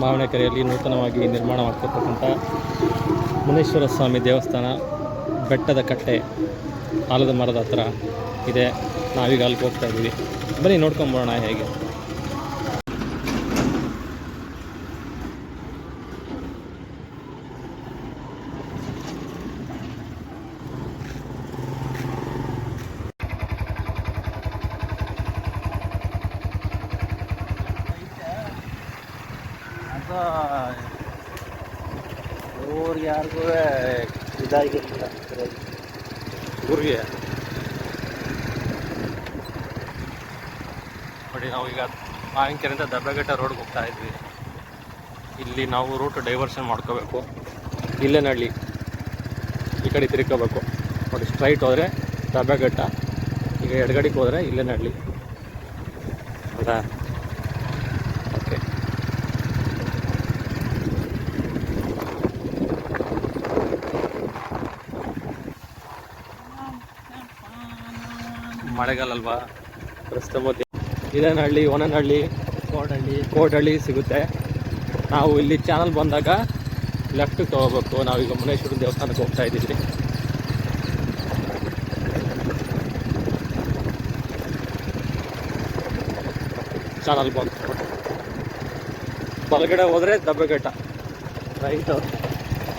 ಮಾವಿನಕೆರೆಯಲ್ಲಿ ನೂತನವಾಗಿ ನಿರ್ಮಾಣವಾಗ್ತಿರ್ತಕ್ಕಂಥ ಮುನೇಶ್ವರ ಸ್ವಾಮಿ ದೇವಸ್ಥಾನ ಬೆಟ್ಟದ ಕಟ್ಟೆ ಆಲದ ಮರದ ಹತ್ರ ಇದೆ. ನಾವೀಗ ಅಲ್ಲಿಗೆ ಹೋಗ್ತಾ ಇದ್ದೀವಿ. ಬನ್ನಿ ನೋಡ್ಕೊಂಬೋಣ ಹೇಗೆ. ಊರಿಗೆ ಯಾರಿಗೂ ಇದಾಗಿರ್ಲಿಲ್ಲ ಊರಿಗೆ ನೋಡಿ. ನಾವೀಗ ಮಾವಿನಕೆರೆಯಿಂದ ದಬ್ಬೆಘಟ್ಟ ರೋಡ್ಗೆ ಹೋಗ್ತಾ ಇದ್ವಿ. ಇಲ್ಲಿ ನಾವು ರೂಟ್ ಡೈವರ್ಷನ್ ಮಾಡ್ಕೋಬೇಕು. ಇಲ್ಲೇನಹಳ್ಳಿ ಈ ಕಡೆ ತಿರ್ಕೋಬೇಕು ನೋಡಿ. ಸ್ಟ್ರೈಟ್ ಹೋದರೆ ದಬ್ಬೆಘಟ್ಟ, ಈಗ ಎಡಗಡೆಗೆ ಹೋದರೆ ಇಲ್ಲೇನಹಳ್ಳಿ. ಹೌದಾ? ಓಕೆ. ಮಳೆಗಾಲ ಅಲ್ವಾ, ರಸ್ತೆ ಮಧ್ಯೆ ಇದೇನಹಳ್ಳಿ, ಒನನಹಳ್ಳಿ, ಕೋಟಹಳ್ಳಿ ಸಿಗುತ್ತೆ. ನಾವು ಇಲ್ಲಿ ಚಾನಲ್ ಬಂದಾಗ ಲೆಫ್ಟಿಗೆ ತೊಗೋಬೇಕು. ನಾವೀಗ ಮುನೇಶ್ವರ ದೇವಸ್ಥಾನಕ್ಕೆ ಹೋಗ್ತಾ ಇದ್ದೀವಿ. ಚಾನಲ್ ಬಂದು ಬಲಗಡೆ ಹೋದರೆ ದಬ್ಬೆಘಟ್ಟ,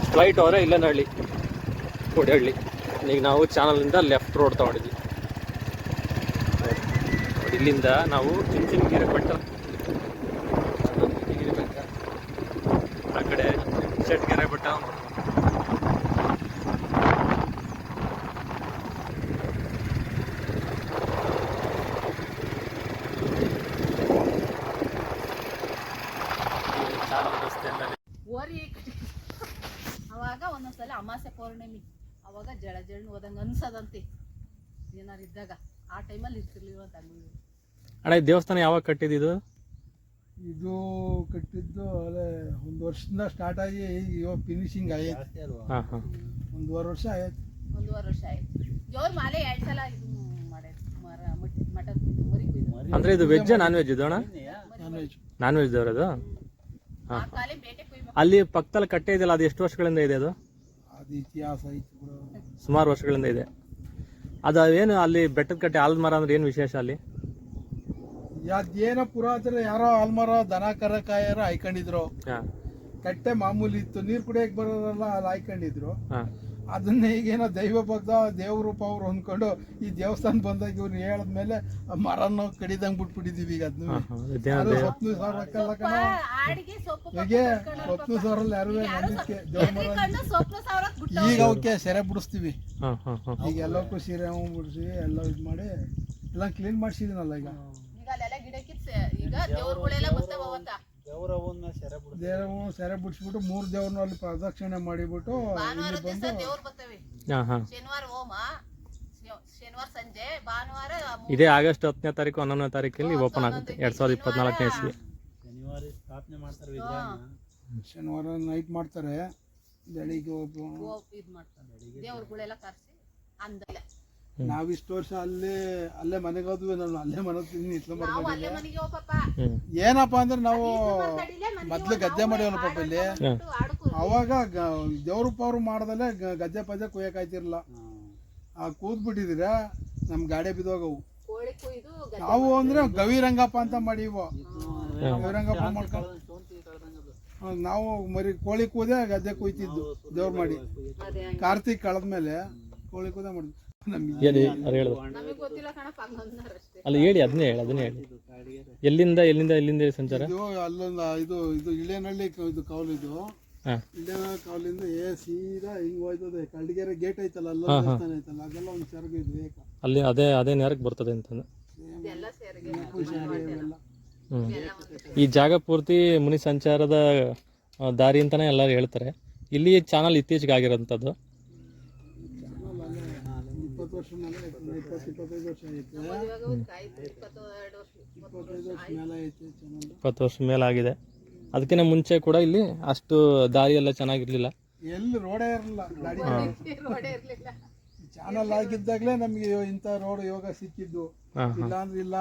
ಸ್ಟ್ರೈಟ್ ಹೋದರೆ ಇಲ್ಲೇನಹಳ್ಳಿ, ಕೋಟಹಳ್ಳಿ. ಈಗ ನಾವು ಚಾನಲಿಂದ ಲೆಫ್ಟ್ ರೋಡ್ ತೊಗೊಂಡಿದ್ವಿ. ಇಲ್ಲಿಂದ ನಾವು ಚುಂಚನಗಿರಿ ಬೆಟ್ಟ, ಆ ಕಡೆ ಶೆಟ್ಗೆರೆ ಬೆಟ್ಟ, ಅವಾಗ ಒಂದೊಂದ್ಸಲ ಅಮಾಸೆ ಪೌರ್ಣಿಮೆ ಅವಾಗ ಜಳ ಹೋದಂಗೆ ಅನ್ಸದಂತೆ ಏನಾರು ಇದ್ದಾಗ. ಆ ಟೈಮಲ್ಲಿ ಇರ್ತಿರ್ಲಿಲ್ಲ ಅಂತ ಅಣ್ಣ. ಈ ದೇವಸ್ಥಾನ ಯಾವಾಗ ಕಟ್ಟಿದ್ದು? ಇದು ಕಟ್ಟಿದ್ದು ಅಲ್ಲೇ 1 ವರ್ಷದಿಂದ ಸ್ಟಾರ್ಟ್ ಆಗಿ ಇವಾಗ ಫಿನಿಶಿಂಗ್ ಆಯ್ತು. 1.5 ವರ್ಷ ಆಯ್ತು. 1.5 ವರ್ಷ ಆಯ್ತು. ಜೋರ್ ಮಾಲೆ 2 ಸಲ ಇದು ಮಟನ್ ಮರಿ ಕುಯ್ದು. ಅಂದ್ರೆ ಇದು ವೆಜ್ ನಾನ್ ವೆಜ್ ಇದು ಅಣ್ಣ? ನಾನ್ ವೆಜ್ ದೇವ್ರದು. ಅಲ್ಲಿ ಪಕ್ಕದಲ್ಲಿ ಕಟ್ಟೆ ಇದೆಯಲ್ಲ, ಅದು ಎಷ್ಟು ವರ್ಷಗಳಿಂದ ಇದೆ? ಅದು ಇತಿಹಾಸ ಸುಮಾರು ವರ್ಷಗಳಿಂದ ಇದೆ. ಅದು ಏನು ಅಲ್ಲಿ ಬೆಟ್ಟದ ಕಟ್ಟೆ ಆಲದ ಮರ ಅಂದ್ರೆ ಏನು ವಿಶೇಷ ಅಲ್ಲಿ? ಅದೇನೋ ಪುರಾತನ ಯಾರೋ ಆಲ್ಮರ ದನ ಕರ ಕಾಯರ ಹಾಕೊಂಡಿದ್ರು. ಕಟ್ಟೆ ಮಾಮೂಲಿ ಇತ್ತು, ನೀರ್ ಕುಡಿಯಕ್ ಬರೋರಲ್ಲ ಅಲ್ಲಿ ಹಾಕೊಂಡಿದ್ರು. ಅದನ್ನ ಈಗೇನೋ ದೈವ ಭಕ್ತ ದೇವ್ರೂಪ ಅವ್ರು ಹೊಂದ್ಕೊಂಡು ಈ ದೇವಸ್ಥಾನ ಬಂದಾಗ ಇವ್ರು ಹೇಳದ್ಮೇಲೆ ಮರನ ಕಡಿದಂಗ್ ಬಿಟ್ಬಿಟ್ಟಿದೀವಿ. ಈಗ ಅದನ್ನ ಸ್ವಪ್ನ ಸಾವಿರ ಹಾಕಲ್ಲ ಕಣ, ಹೇಗೆ ಸ್ವಪ್ನ ಸಾವಿರಲ್ಲಿ ಯಾರು ನಂಬಿಕೆ ದೇವ್ರ ಮರ. ಈಗ ಅವಕ್ಕೆ ಸೆರೆ ಬಿಡಿಸ್ತೀವಿ. ಈಗ ಎಲ್ಲಕ್ಕೂ ಸೀರೆ ಬಿಡಿಸಿ ಎಲ್ಲ ಇದು ಮಾಡಿ ಎಲ್ಲ ಕ್ಲೀನ್ ಮಾಡ್ಸಿದೀನಲ್ಲ. ಈಗ ದೇವ್ರವನ್ನ ಸೆರೆ ಬಿಡಿಸ್ಬಿಟ್ಟು 3 ದೇವ್ರನ್ನ ಅಲ್ಲಿ ಪ್ರದಕ್ಷಿಣೆ ಮಾಡಿಬಿಟ್ಟು ಇಲ್ಲಿ ಬಂದು ಇದೇ ಆಗಸ್ಟ್ 10ನೇ ತಾರೀಕು 11ನೇ ತಾರೀಕಲ್ಲಿ ಓಪನ್ ಆಗುತ್ತೆ 2024ನೇ ಇಸ್ವಿ. ಶನಿವಾರ ನೈಟ್ ಮಾಡ್ತಾರೆ, ಬೆಳಿಗ್ಗೆ ನಾವ್ ಇಷ್ಟು ವರ್ಷ ಅಲ್ಲೇ ಮನೆಗೆ ಹೋದ್ವಿ. ನಾನು ಅಲ್ಲೇ ಮನೆ ಏನಪ್ಪಾ ಅಂದ್ರೆ ನಾವು ಮೊದ್ಲು ಗದ್ದೆ ಮಾಡಿವಲ್ಲ ಪಾಪ ಇಲ್ಲಿ. ಅವಾಗ ದೇವ್ರಪ್ಪ ಅವ್ರು ಮಾಡ್ದಲ್ಲೇ ಗದ್ದೆ ಪದ್ದೆ ಕುಯ್ಯಕ್ ಆಯ್ತಿರ್ಲಿಲ್ಲ. ಕೂದ್ಬಿಟ್ಟಿದಿರ ನಮ್ ಗಾಡಿ ಬಿದ್ದೋಗವು. ನಾವು ಅಂದ್ರೆ ಗವಿರಂಗಪ್ಪ ಅಂತ ಮಾಡಿವು. ಗವಿರಂಗಪ್ಪ ಮಾಡ್ಕೊಂಡು ನಾವು ಮರಿ ಕೋಳಿ ಕೂದೆ ಗದ್ದೆ ಕುಯ್ತಿದ್ದು ದೇವ್ರ ಮಾಡಿ. ಕಾರ್ತಿಕ್ ಕಳೆದ್ಮೇಲೆ ಕೋಳಿ ಕೂದೆ ಮಾಡಿದ್ವಿ. ಅಲ್ಲ ಹೇಳಿ, ಅದನ್ನೇ ಹೇಳಿ. ಎಲ್ಲಿಂದ ಸಂಚಾರ? ಅಲ್ಲೊಂದು ಇದು ಇಳೇನಹಳ್ಳಿ ಇದು ಕೌಲ್, ಇದು ಇಳೇನಹಳ್ಳಿ ಕೌಲಿಂದ ಸೀದಾ ಹಿಂಗ್ ಹೋಯ್ತದೆ. ಕಳ್ಳಿಗೆರೆ ಗೇಟ್ ಐತಲ್ಲ, ಅಲ್ಲ ದೇವಸ್ಥಾನ ಐತಲ್ಲ, ಅದೆಲ್ಲ ಒಂದು ಸೆರಗ ಇದೆ ಅಲ್ಲಿ. ಅದೇ ನೇರಕ್ಕೆ ಬರ್ತದೆ ಅಂತ. ಈ ಜಾಗ ಪೂರ್ತಿ ಮುನಿ ಸಂಚಾರದ ದಾರಿ ಅಂತಾನೆ ಎಲ್ಲರೂ ಹೇಳ್ತಾರೆ. ಇಲ್ಲಿ ಚಾನಲ್ ಇತ್ತೀಚೆಗೆ ಆಗಿರೋಂಥದ್ದು. 20 ವರ್ಷ ಮೇಲೆ 25 ವರ್ಷ ಐತೆ. 20 ವರ್ಷ ಮೇಲಾಗಿದೆ. ಅದಕ್ಕಿಂತ ಮುಂಚೆ ಕೂಡ ಇಲ್ಲಿ ಅಷ್ಟು ದಾರಿ ಎಲ್ಲ ಚೆನ್ನಾಗಿರ್ಲಿಲ್ಲ. ಎಲ್ಲಿ ರೋಡೇ ಇರಲಿಲ್ಲ, ಚಾನಲ್ ಆಗಿದ್ದಾಗಲೇ ನಮಗೆ ಇಂಥ ರೋಡ್ ಯೋಗ ಸಿಕ್ಕಿದ್ದು. ಇಲ್ಲಾಂದ್ರೆ ಇಲ್ಲ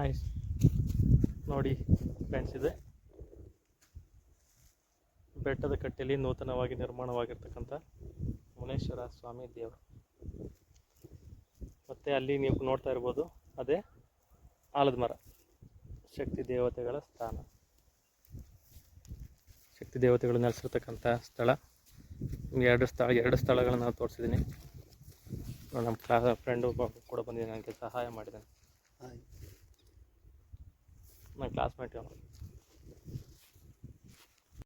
ಆಯ್ತು ನೋಡಿ ಫ್ರೆಂಡ್ಸ್, ಇದೆ ಬೆಟ್ಟದ ಕಟ್ಟೆಯಲ್ಲಿ ನೂತನವಾಗಿ ನಿರ್ಮಾಣವಾಗಿರ್ತಕ್ಕಂಥ ಮುನೇಶ್ವರ ಸ್ವಾಮಿ ದೇವರು. ಮತ್ತು ಅಲ್ಲಿ ನೀವು ನೋಡ್ತಾ ಇರ್ಬೋದು, ಅದೇ ಆಲದ ಮರ, ಶಕ್ತಿ ದೇವತೆಗಳ ಸ್ಥಾನ, ಶಕ್ತಿ ದೇವತೆಗಳು ನೆಲೆಸಿರ್ತಕ್ಕಂಥ ಸ್ಥಳ. ಎರಡು ಸ್ಥಳಗಳನ್ನು ನಾನು ತೋರಿಸಿದ್ದೀನಿ. ನಮ್ಮ ಫ್ರೆಂಡು ಕೂಡ ಬಂದಿದ್ದೀನಿ, ನನಗೆ ಸಹಾಯ ಮಾಡಿದ್ದಾನೆ. ನನ್ನ ಕ್ಲಾಸ್ಮೇಟ್ ಅವನು.